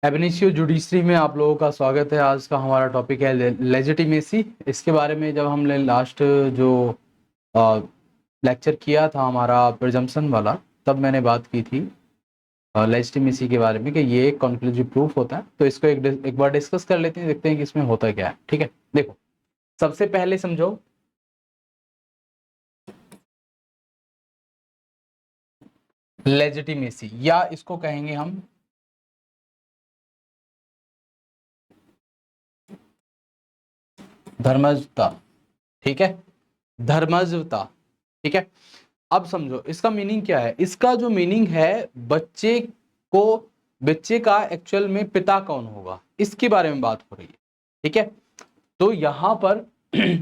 एबनिशियो judiciary में आप लोगों का स्वागत है। आज का हमारा टॉपिक है लेजिटिमेसी। इसके बारे में जब हमने लास्ट जो लेक्चर किया था हमारा प्रिजम्पशन वाला, तब मैंने बात की थी लेजिटिमेसी के बारे में कि ये एक कॉन्क्लूसिव प्रूफ होता है। तो इसको एक बार डिस्कस कर लेते हैं, देखते हैं कि इसमें होता क्या है। ठीक है, देखो सबसे पहले समझो लेजिटिमेसी, या इसको कहेंगे हम धर्मजता। ठीक है, धर्मजता। ठीक है, अब समझो इसका मीनिंग क्या है। इसका जो मीनिंग है, बच्चे का एक्चुअल में पिता कौन होगा, इसके बारे में बात हो रही है। ठीक है, तो यहां पर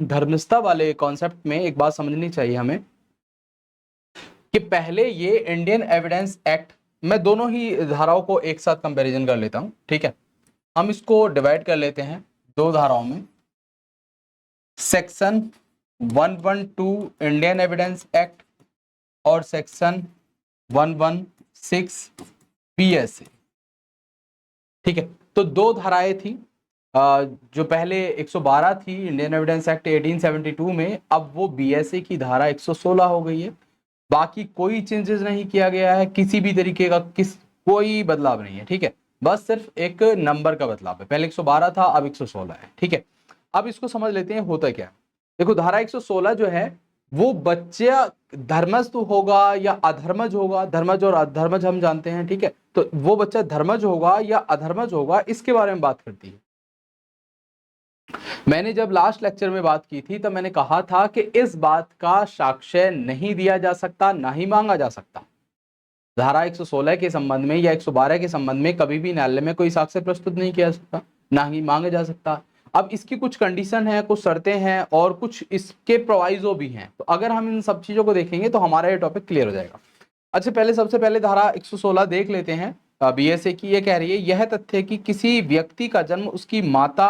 धर्मस्थता वाले कॉन्सेप्ट में एक बात समझनी चाहिए हमें कि पहले ये इंडियन एविडेंस एक्ट, मैं दोनों ही धाराओं को एक साथ कंपैरिजन कर लेता हूं। ठीक है, हम इसको डिवाइड कर लेते हैं दो धाराओं में। सेक्शन 112 इंडियन एविडेंस एक्ट और सेक्शन 116 पीएसए। ठीक है, तो दो धाराएं थी। जो पहले 112 थी इंडियन एविडेंस एक्ट 1872 में, अब वो बीएसए की धारा 116 हो गई है। बाकी कोई चेंजेस नहीं किया गया है, किसी भी तरीके का कोई बदलाव नहीं है। ठीक है, बस सिर्फ एक नंबर का बदलाव है। पहले 112 था, अब 116 है। ठीक है, अब इसको समझ लेते हैं होता क्या है। देखो धारा 116 जो है वो बच्चा धर्मस्थ होगा या अधर्मज होगा। धर्मज और अधर्मज हम जानते हैं। ठीक है, तो वो बच्चा धर्मज होगा या अधर्मज होगा, इसके बारे में बात करती है। मैंने जब लास्ट लेक्चर में बात की थी तब मैंने कहा था कि इस बात का साक्ष्य नहीं दिया जा सकता, ना ही मांगा जा सकता। धारा 116 के संबंध में या 112 के संबंध में कभी भी न्यायालय में कोई साक्ष्य प्रस्तुत नहीं किया जा सकता, ना ही मांगा जा सकता। अब इसकी कुछ कंडीशन है, कुछ शर्तें हैं और कुछ इसके प्रोवाइजो भी हैं। तो अगर हम इन सब चीजों को देखेंगे तो हमारा ये टॉपिक क्लियर हो जाएगा। अच्छा, सबसे पहले धारा 116 देख लेते हैं बीएसए की। ये कह रही है, यह तथ्य कि किसी व्यक्ति का जन्म उसकी माता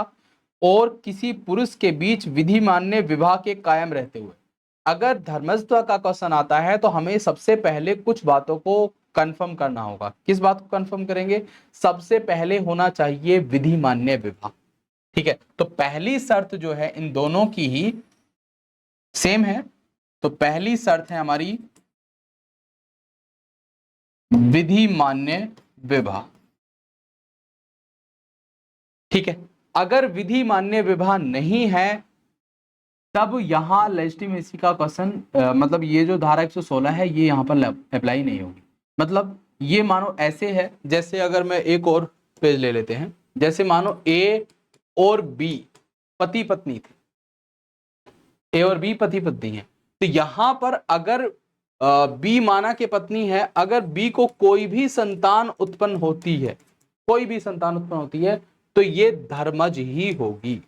और किसी पुरुष के बीच विधि मान्य विवाह के कायम रहते हुए। अगर धर्मस्व का क्वेश्चन आता है तो हमें सबसे पहले कुछ बातों को कंफर्म करना होगा। किस बात को कंफर्म करेंगे? सबसे पहले होना चाहिए विधि मान्य विवाह। ठीक है, तो पहली शर्त जो है इन दोनों की ही सेम है। तो पहली शर्त है हमारी विधि मान्य विवाह। ठीक है, अगर विधि मान्य विवाह नहीं है तब यहां लेजिटिमेसी का क्वेश्चन, मतलब ये जो धारा 116 है ये यहां पर अप्लाई नहीं होगी। मतलब ये मानो ऐसे है, जैसे अगर मैं एक और पेज ले लेते हैं, जैसे मानो ए और बी पति पत्नी थे। ए और बी पति पत्नी है, तो यहां पर अगर बी माना के पत्नी है, अगर बी को कोई भी संतान उत्पन्न होती है, कोई भी संतान उत्पन्न होती है, तो ये धर्मज ही होगी।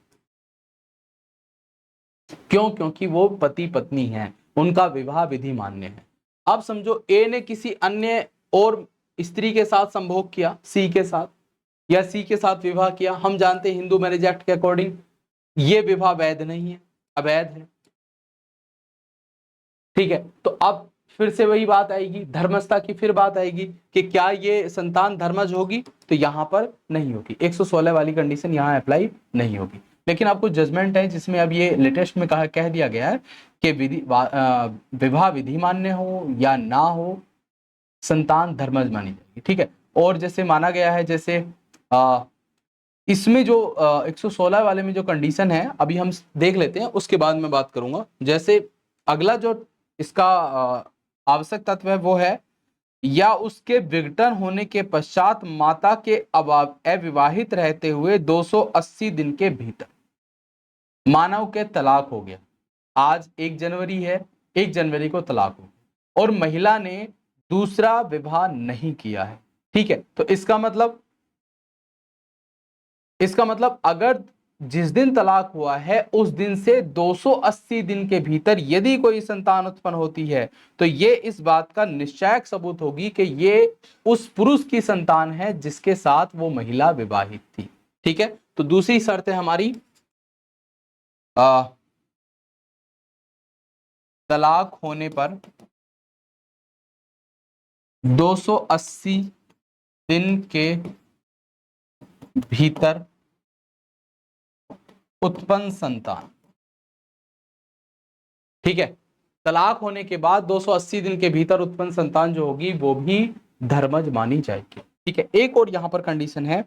क्यों? क्योंकि वो पति पत्नी हैं, उनका विवाह विधि मान्य है। अब समझो ए ने किसी अन्य और स्त्री के साथ संभोग किया, सी के साथ, या सी के साथ विवाह किया। हम जानते हैं हिंदू मैरिज एक्ट के अकॉर्डिंग ये विवाह वैध नहीं है, अवैध है। ठीक है, तो अब फिर से वही बात आएगी, धर्मस्थता की फिर बात आएगी कि क्या ये संतान धर्मज होगी? तो यहां पर नहीं होगी। 116 वाली कंडीशन यहां अप्लाई नहीं होगी। लेकिन आपको जजमेंट है जिसमें अब ये लेटेस्ट में कह दिया गया है कि विवाह विधि मान्य हो या ना हो, संतान धर्मज मानी जाएगी। ठीक है, और जैसे माना गया है, जैसे इसमें जो 116 वाले में जो कंडीशन है अभी हम देख लेते हैं, उसके बाद मैं बात करूंगा। जैसे अगला जो इसका आवश्यक तत्व है वो है, या उसके विघटन होने के पश्चात माता के अविवाहित रहते हुए 280 दिन के भीतर। मानव के तलाक हो गया, आज 1 जनवरी है, 1 जनवरी को तलाक हो गया और महिला ने दूसरा विवाह नहीं किया है। ठीक है, तो इसका मतलब अगर जिस दिन तलाक हुआ है उस दिन से 280 दिन के भीतर यदि कोई संतान उत्पन्न होती है तो ये इस बात का निश्चायक सबूत होगी कि ये उस पुरुष की संतान है जिसके साथ वो महिला विवाहित थी। ठीक है, तो दूसरी शर्त है हमारी तलाक होने पर 280 दिन के भीतर उत्पन्न संतान, ठीक है, तलाक होने के बाद 280 दिन के भीतर उत्पन्न संतान जो होगी वो भी धर्मज मानी जाएगी। ठीक है, एक और यहां पर कंडीशन है,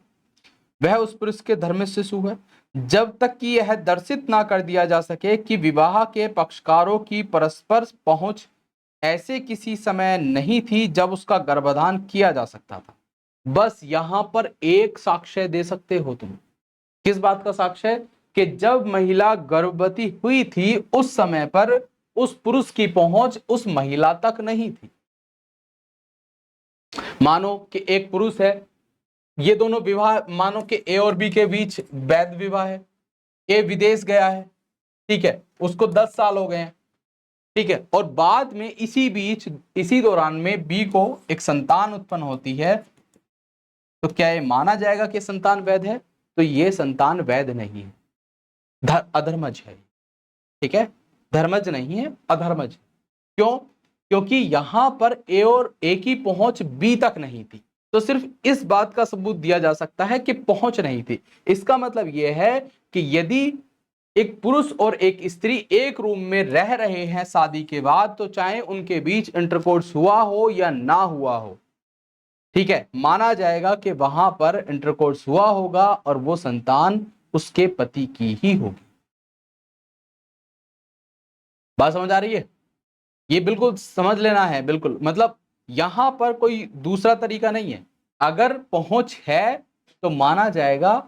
वह उस पुरुष के धर्मज शिशु है जब तक कि यह दर्शित ना कर दिया जा सके कि विवाह के पक्षकारों की परस्पर पहुंच ऐसे किसी समय नहीं थी जब उसका गर्भाधान किया जा सकता था। बस यहां पर एक साक्ष्य दे सकते हो तुम, किस बात का साक्ष्य? कि जब महिला गर्भवती हुई थी उस समय पर उस पुरुष की पहुंच उस महिला तक नहीं थी। मानो कि एक पुरुष है, ये दोनों विवाह, मानो कि ए और बी के बीच वैध विवाह है, ए विदेश गया है, ठीक है, उसको 10 साल हो गए हैं, ठीक है, और बाद में इसी बीच इसी दौरान में बी को एक संतान उत्पन्न होती है, तो क्या ये माना जाएगा कि संतान वैध है? तो ये संतान वैध नहीं है, अधर्मज है, ठीक है, धर्मज नहीं है, अधर्मज। क्यों? क्योंकि यहां पर ए और ए की पहुंच बी तक नहीं थी, तो सिर्फ इस बात का सबूत दिया जा सकता है कि पहुंच नहीं थी। इसका मतलब यह है कि यदि एक पुरुष और एक स्त्री एक रूम में रह रहे हैं शादी के बाद, तो चाहे उनके बीच इंटरकोर्स हुआ हो या ना हुआ हो, ठीक है, माना जाएगा कि वहां पर इंटरकोर्स हुआ होगा और वो संतान उसके पति की ही होगी। बात समझ आ रही है? ये बिल्कुल समझ लेना है, बिल्कुल, मतलब यहां पर कोई दूसरा तरीका नहीं है। अगर पहुंच है तो माना जाएगा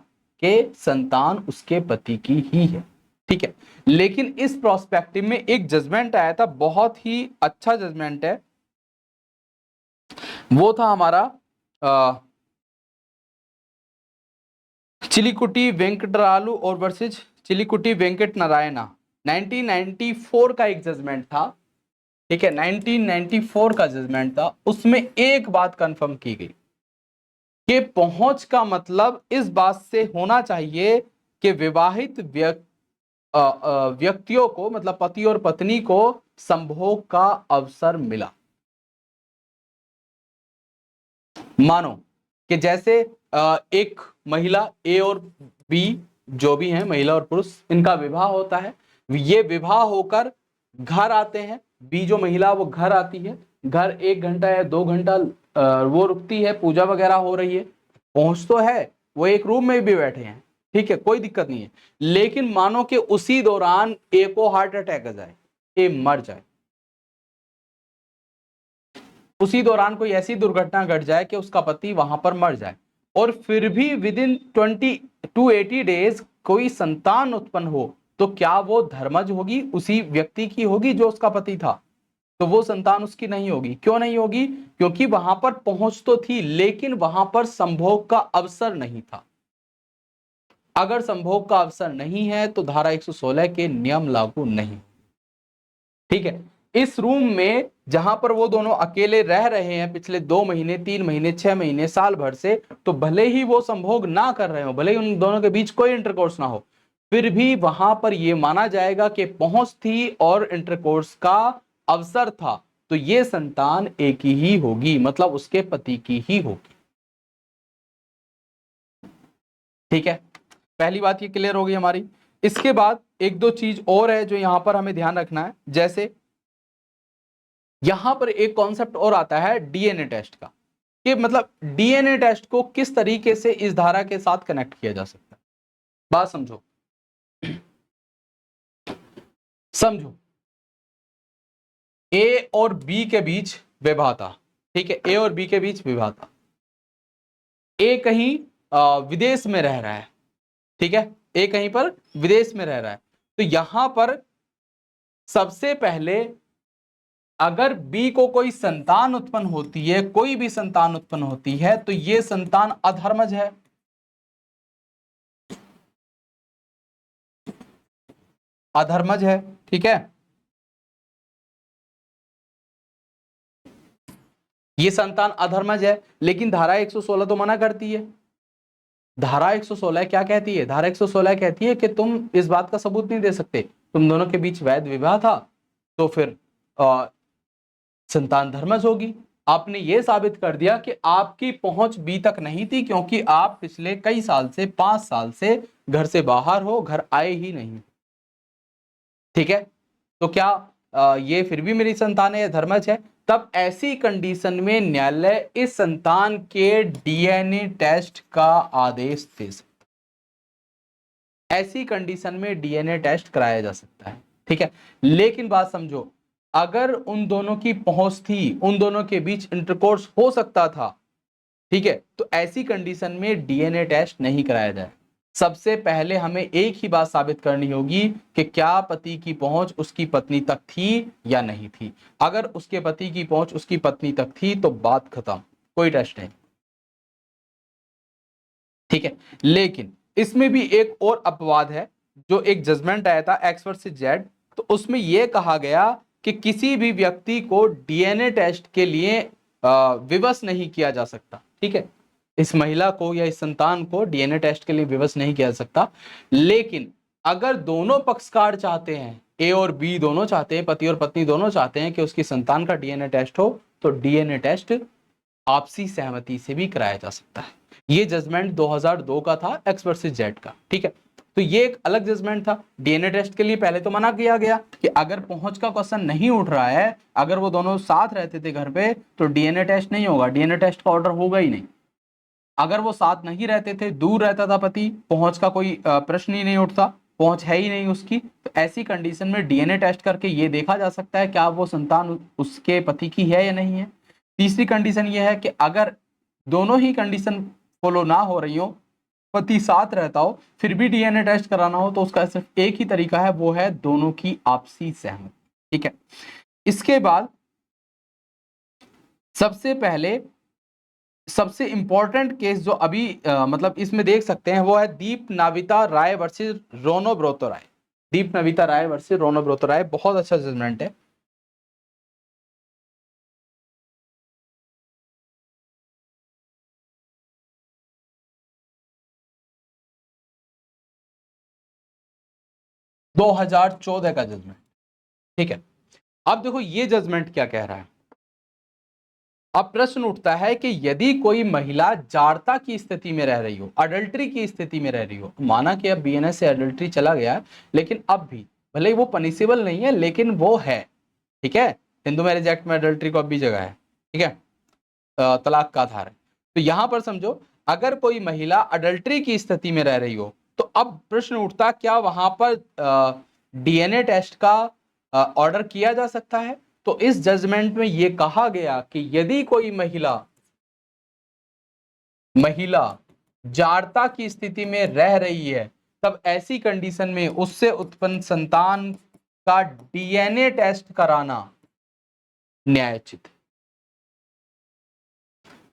कि संतान उसके पति की ही है, ठीक है। लेकिन इस प्रोस्पेक्टिव में एक जजमेंट आया था, बहुत ही अच्छा जजमेंट है, वो था हमारा चिलिकुटी वेंकटरालू और वर्सेस चिलिकुटी वेंकट नारायणा, 1994 का एक जजमेंट था, ठीक है, 1994 का जजमेंट था। उसमें एक बात कंफर्म की गई कि पहुंच का मतलब इस बात से होना चाहिए कि विवाहित व्यक्तियों को, मतलब पति और पत्नी को संभोग का अवसर मिला। मानो कि जैसे एक महिला ए और बी जो भी हैं, महिला और पुरुष, इनका विवाह होता है, ये विवाह होकर घर आते हैं, बी जो महिला वो घर आती है, घर 1 घंटा या 2 घंटा वो रुकती है, पूजा वगैरह हो रही है, पहुंच तो है, वो एक रूम में भी बैठे हैं, ठीक है, कोई दिक्कत नहीं है। लेकिन मानो कि उसी दौरान ए को हार्ट अटैक आ जाए, ए मर जाए, उसी दौरान कोई ऐसी दुर्घटना घट जाए कि उसका पति वहां पर मर जाए, और फिर भी विदिन 80 डेज कोई संतान उत्पन्न हो, तो क्या वो धर्मज होगी? उसी व्यक्ति की होगी जो उसका पति था, तो वो संतान उसकी नहीं होगी। क्यों नहीं होगी? क्योंकि वहां पर पहुंच तो थी, लेकिन वहां पर संभोग का अवसर नहीं था। अगर संभोग का अवसर नहीं है तो धारा 116 के नियम लागू नहीं, ठीक है। इस रूम में जहां पर वो दोनों अकेले रह रहे हैं पिछले 2 महीने, 3 महीने, 6 महीने, साल भर से, तो भले ही वो संभोग ना कर रहे हो, भले ही उन दोनों के बीच कोई इंटरकोर्स ना हो, फिर भी वहां पर ये माना जाएगा कि पहुंच थी और इंटरकोर्स का अवसर था, तो ये संतान एक ही होगी, मतलब उसके पति की ही होगी, ठीक है। पहली बात ये क्लियर होगी हमारी। इसके बाद एक दो चीज और है जो यहां पर हमें ध्यान रखना है, जैसे यहां पर एक कॉन्सेप्ट और आता है डीएनए टेस्ट का, कि मतलब डीएनए टेस्ट को किस तरीके से इस धारा के साथ कनेक्ट किया जा सकता है। बात समझो, समझो, ए और बी के बीच विवाह था, ठीक है, ए और बी के बीच विवाह था, ए कहीं विदेश में रह रहा है, ठीक है, ए कहीं पर विदेश में रह रहा है, तो यहां पर सबसे पहले अगर बी को कोई संतान उत्पन्न होती है, कोई भी संतान उत्पन्न होती है, तो ये संतान अधर्मज है, अधर्मज है, ठीक है, ये संतान अधर्मज है। लेकिन धारा 116 तो मना करती है। धारा 116 क्या कहती है? धारा 116 कहती है कि तुम इस बात का सबूत नहीं दे सकते, तुम दोनों के बीच वैध विवाह था, तो फिर संतान धर्मज होगी, आपने ये साबित कर दिया कि आपकी पहुंच बी तक नहीं थी, क्योंकि आप पिछले कई साल से 5 साल से घर से बाहर हो, घर आए ही नहीं। ठीक है, तो क्या ये फिर भी मेरी संतान है या धर्मज है? तब ऐसी कंडीशन में न्यायालय इस संतान के डीएनए टेस्ट का आदेश दे सकता है। ऐसी कंडीशन में डीएनए टेस्ट कराया जा सकता है। ठीक है, लेकिन बात समझो, अगर उन दोनों की पहुंच थी, उन दोनों के बीच इंटरकोर्स हो सकता था, ठीक है, तो ऐसी कंडीशन में डीएनए टेस्ट नहीं कराया जाए। सबसे पहले हमें एक ही बात साबित करनी होगी कि क्या पति की पहुंच उसकी पत्नी तक थी या नहीं थी। अगर उसके पति की पहुंच उसकी पत्नी तक थी तो बात खत्म, कोई टेस्ट नहीं। ठीक है, लेकिन इसमें भी एक और अपवाद है। जो एक जजमेंट आया था एक्स वर्सेस जेड, तो उसमें यह कहा गया कि किसी भी व्यक्ति को डीएनए टेस्ट के लिए विवश नहीं किया जा सकता। ठीक है, इस महिला को या इस संतान को डीएनए टेस्ट के लिए विवश नहीं किया जा सकता। लेकिन अगर दोनों पक्षकार चाहते हैं, ए और बी दोनों चाहते हैं, पति और पत्नी दोनों चाहते हैं कि उसकी संतान का डीएनए टेस्ट हो, तो डीएनए टेस्ट आपसी सहमति से भी कराया जा सकता है। ये जजमेंट 2002 का था, एक्स वर्सेस जेड का। ठीक है, तो ये एक अलग जजमेंट था। डीएनए टेस्ट के लिए पहले तो मना किया गया कि अगर पहुंच का क्वेश्चन नहीं उठ रहा है, अगर वो दोनों साथ रहते थे घर पे, तो डीएनए टेस्ट नहीं होगा, डीएनए टेस्ट का ऑर्डर होगा ही नहीं। अगर वो साथ नहीं रहते थे, दूर रहता था पति, पहुंच का कोई प्रश्न ही नहीं उठता, पहुंच है ही नहीं उसकी, तो ऐसी कंडीशन में डीएनए टेस्ट करके ये देखा जा सकता है क्या वो संतान उसके पति की है या नहीं है। तीसरी कंडीशन ये है कि अगर दोनों ही कंडीशन फॉलो ना हो रही हो, पति साथ रहता हो, फिर भी डीएनए टेस्ट कराना हो, तो उसका सिर्फ एक ही तरीका है, वो है दोनों की आपसी सहमति। ठीक है, इसके बाद सबसे पहले सबसे इंपॉर्टेंट केस जो अभी मतलब इसमें देख सकते हैं, वो है दीप नाविता राय वर्सेस रोनो ब्रोतो राय। दीप नाविता राय वर्सेस रोनो ब्रोतो राय, बहुत अच्छा जजमेंट है। दो 2014 का जजमेंट। ठीक है, अब देखो ये जजमेंट क्या कह रहा है। अब प्रश्न उठता है कि यदि कोई महिला जारता की स्थिति में रह रही हो, अडल्ट्री की स्थिति में रह रही हो, माना कि अब बीएनएस से अडल्ट्री चला गया है, लेकिन अब भी भले वो पनिशेबल नहीं है, लेकिन वो है। ठीक है, हिंदू मैरिज एक्ट में अडल्ट्री को अब भी जगह है। ठीक है, तलाक का आधार है। तो यहां पर समझो, अगर कोई महिला अडल्ट्री की स्थिति में रह रही हो, तो अब प्रश्न उठता क्या वहां पर डीएनए टेस्ट का ऑर्डर किया जा सकता है। तो इस जजमेंट में यह कहा गया कि यदि कोई महिला जारता की स्थिति में रह रही है, तब ऐसी कंडीशन में उससे उत्पन्न संतान का डीएनए टेस्ट कराना न्यायोचित है।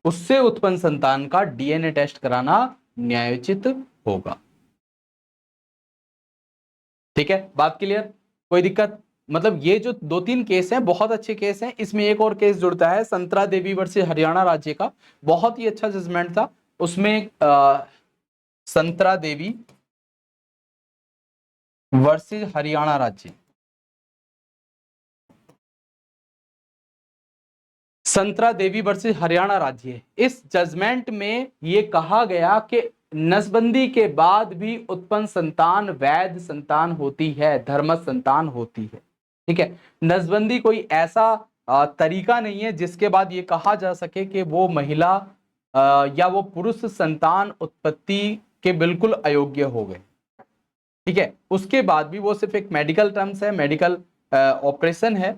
उससे उत्पन्न संतान का डीएनए टेस्ट कराना न्यायोचित होगा। ठीक है, बात क्लियर, कोई दिक्कत? मतलब ये जो 2-3 केस हैं बहुत अच्छे केस हैं। इसमें एक और केस जुड़ता है संतरा देवी वर्सेस हरियाणा राज्य का, बहुत ही अच्छा जजमेंट था उसमें। संतरा देवी वर्सेस हरियाणा राज्य, संतरा देवी वर्सेस हरियाणा राज्य। इस जजमेंट में यह कहा गया कि नसबंदी के बाद भी उत्पन्न संतान वैध संतान होती है, धर्मज संतान होती है। ठीक है, नसबंदी कोई ऐसा तरीका नहीं है जिसके बाद ये कहा जा सके कि वो महिला या वो पुरुष संतान उत्पत्ति के बिल्कुल अयोग्य हो गए। ठीक है, उसके बाद भी वो सिर्फ एक मेडिकल टर्म्स है, मेडिकल ऑपरेशन है।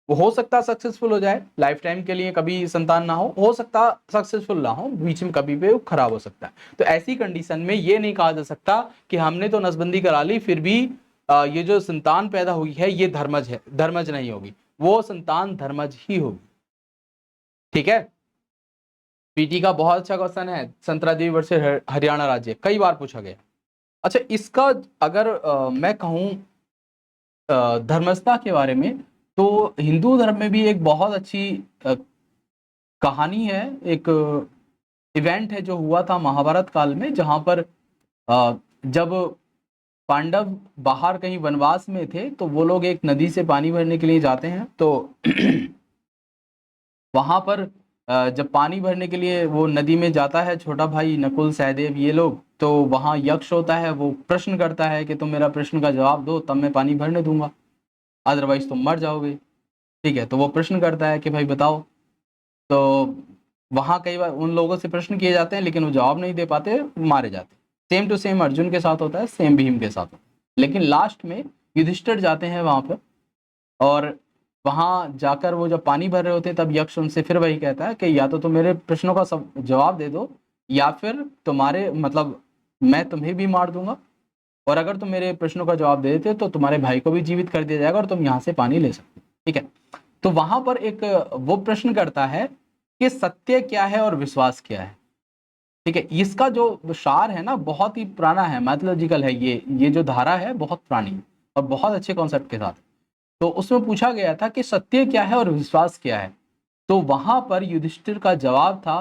वो हो सकता सक्सेसफुल हो जाए, लाइफ टाइम के लिए कभी संतान ना हो सकता सक्सेसफुल ना हो, बीच में कभी भी खराब हो सकता है। तो ऐसी कंडीशन में ये नहीं कहा जा सकता कि हमने तो नसबंदी करा ली, फिर भी ये जो संतान पैदा हुई है ये धर्मज है, धर्मज नहीं होगी, वो संतान धर्मज ही होगी। ठीक है, पीटी का बहुत अच्छा क्वेश्चन है, संतरा देवी वर्सेस हरियाणा राज्य, कई बार पूछा गया। अच्छा, इसका अगर मैं कहूं धर्मस्थता के बारे में, तो हिंदू धर्म में भी एक बहुत अच्छी कहानी है, एक इवेंट है जो हुआ था महाभारत काल में, जहां पर जब पांडव बाहर कहीं वनवास में थे, तो वो लोग एक नदी से पानी भरने के लिए जाते हैं। तो वहां पर जब पानी भरने के लिए वो नदी में जाता है छोटा भाई नकुल सहदेव ये लोग, तो वहाँ यक्ष होता है, वो प्रश्न करता है कि तुम मेरा प्रश्न का जवाब दो तब मैं पानी भरने दूंगा, अदरवाइज तुम मर जाओगे। ठीक है, तो वो प्रश्न करता है कि भाई बताओ। तो वहाँ कई बार उन लोगों से प्रश्न किए जाते हैं लेकिन वो जवाब नहीं दे पाते, मारे जाते हैं। सेम टू सेम अर्जुन के साथ होता है, सेम भीम के साथ होता है। लेकिन लास्ट में युधिष्ठिर जाते हैं वहाँ पर, और वहाँ जाकर वो जब पानी भर रहे होते हैं तब यक्ष उनसे फिर वही कहता है कि या तो तुम मेरे प्रश्नों का सब जवाब दे दो, या फिर तुम्हारे मतलब मैं तुम्हें भी मार दूंगा, और अगर तुम मेरे प्रश्नों का जवाब दे देते तो तुम्हारे भाई को भी जीवित कर दिया जाएगा और तुम यहाँ से पानी ले सकते। ठीक है, तो वहां पर एक वो प्रश्न करता है कि सत्य क्या है और विश्वास क्या है। ठीक है, इसका जो सार है ना बहुत ही पुराना है, मैथोलॉजिकल है, ये जो धारा है बहुत पुरानी और बहुत अच्छे कॉन्सेप्ट के साथ। तो उसमें पूछा गया था कि सत्य क्या है और विश्वास क्या है। तो वहां पर युधिष्ठिर का जवाब था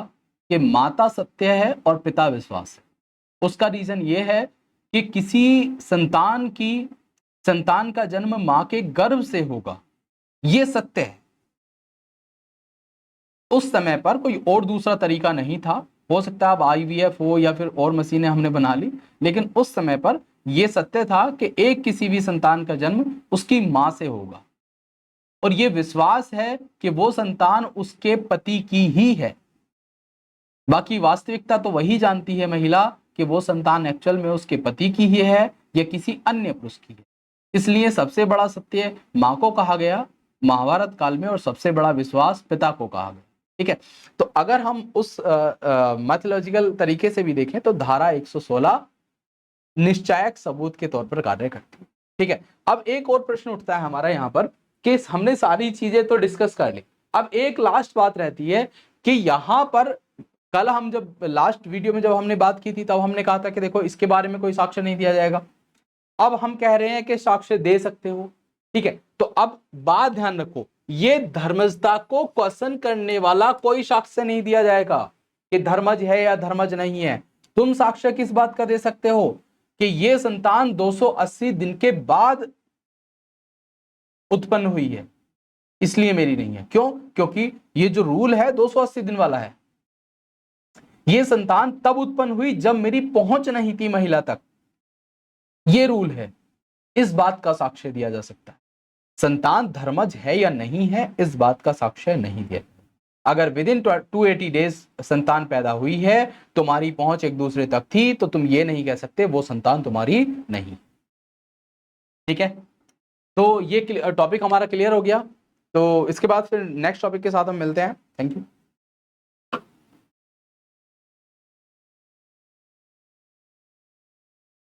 कि माता सत्य है और पिता विश्वास है। उसका रीजन ये है कि किसी संतान का जन्म मां के गर्भ से होगा, ये सत्य है। उस समय पर कोई और दूसरा तरीका नहीं था, हो सकता है अब आईवीएफ हो या फिर और मशीनें हमने बना ली, लेकिन उस समय पर यह सत्य था कि एक किसी भी संतान का जन्म उसकी मां से होगा, और यह विश्वास है कि वो संतान उसके पति की ही है। बाकी वास्तविकता तो वही जानती है महिला कि वो संतान एक्चुअल में उसके पति की ही है या किसी अन्य पुरुष की है। इसलिए सबसे बड़ा सत्य मां को कहा गया महाभारत काल में, और सबसे बड़ा विश्वास पिता को कहा गया। ठीक है, तो अगर हम उस मैथोलॉजिकल तरीके से भी देखें तो धारा 116 निश्चायक सबूत के तौर पर कार्य करती है। ठीक है, अब एक और प्रश्न उठता है हमारा यहाँ पर कि हमने सारी चीजें तो डिस्कस कर ली, अब एक लास्ट बात रहती है कि यहाँ पर कल हम जब लास्ट वीडियो में जब हमने बात की थी तब हमने कहा था कि देखो इसके बारे में कोई साक्ष्य नहीं दिया जाएगा। अब हम कह रहे हैं कि साक्ष्य दे सकते हो। ठीक है, तो अब बात ध्यान रखो, ये धर्मजता को क्वेश्चन करने वाला कोई साक्ष्य नहीं दिया जाएगा कि धर्मज है या धर्मज नहीं है। तुम साक्ष्य किस बात का दे सकते हो कि ये संतान 280 दिन के बाद उत्पन्न हुई है, इसलिए मेरी नहीं है। क्यों? क्योंकि ये जो रूल है 280 दिन वाला है। ये संतान तब उत्पन्न हुई जब मेरी पहुंच नहीं थी महिला तक, ये रूल है। इस बात का साक्ष्य दिया जा सकता है। संतान धर्मज है या नहीं है इस बात का साक्ष्य नहीं दिया। अगर विद इन 280 डेज संतान पैदा हुई है, तुम्हारी पहुंच एक दूसरे तक थी, तो तुम ये नहीं कह सकते वो संतान तुम्हारी नहीं। ठीक है, तो ये टॉपिक हमारा क्लियर हो गया। तो इसके बाद फिर नेक्स्ट टॉपिक के साथ हम मिलते हैं। Thank you.